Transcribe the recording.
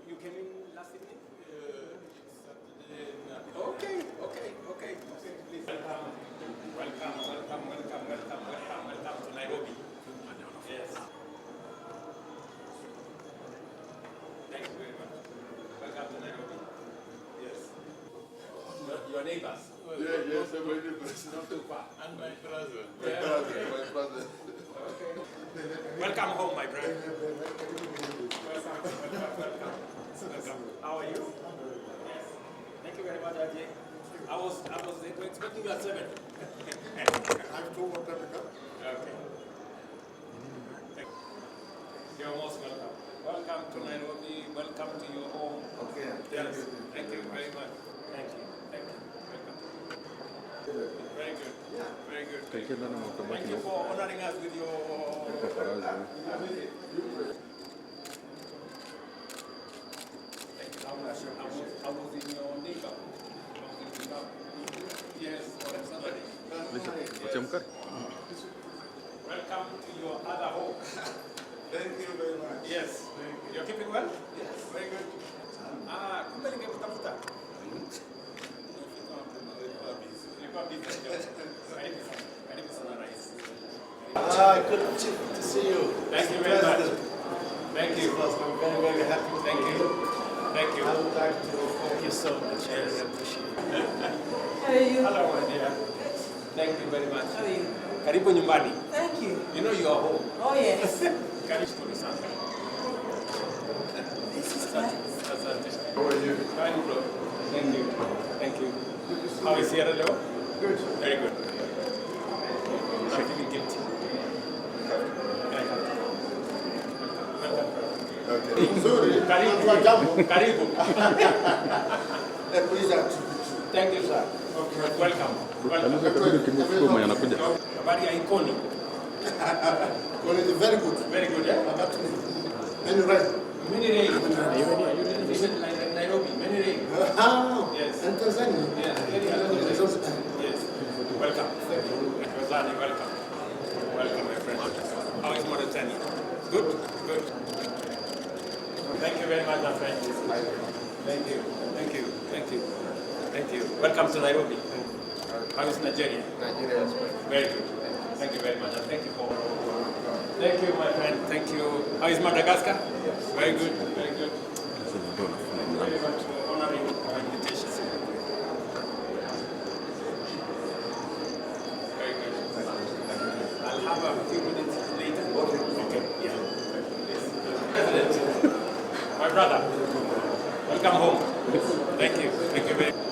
you came in last evening? Okay. Please. Welcome to Nairobi. Yes. Thank you very much. Welcome to Nairobi. Yes. Your neighbors? Yes, my neighbors. Not too far. And my brother. My brother. Okay. Welcome home, my friend. Welcome. How are you? Yes. Thank you very much, Ajay. I was expecting you at 7. I'm too what time to come? Okay. You're most welcome. Welcome to Nairobi. Welcome to your home. Okay. Yes. Thank you very much. Thank you. Welcome. Very good. Very good. Thank you for honoring us with your visit. Thank you. I was in your neighborhood. Yes, or somebody. Yes. Welcome to your other home. Thank you very much. Yes. You're keeping well? Yes. Very good. Kumbe ningekutafuta. Nilikuwa busy. Karibu sana rais. Good to see you. Thank you very much. Thank you. I'm very, very happy. Thank you. Thank you. I would like to thank you so much. I really appreciate it. How are you? Hello, my dear. Thank you very much. How are you? Karibu nyumbani. Thank you. You know you are home. Oh, yes. Karibu sana. This is nice. Asante. How are you? Fine, bro. Thank you. How is Sierra Leone? Good. Very good. I'm feeling guilty. Okay. Sorry. Karibu. Please Thank you, sir. Welcome. Habari ya Ikoni. Very good. Very good, yeah? And you're right. Many rain. You visit Nairobi. Many rain. Yes. And Tanzania. Yes. Yes. Welcome. Tanzania, welcome. Welcome, my friend. How is Mauritania? Good? Good. Thank you very much, my friend. Thank you. Welcome to Nairobi. How is Nigeria? Nigeria is good. Very good. Thank you very much. And thank you for. Thank you, my friend. Thank you. How is Madagascar? Very good. Very good. Very much for honoring our invitation. Very good. I'll have a few minutes later. Okay. Yeah. President, my brother, welcome home. Thank you. Thank you very much.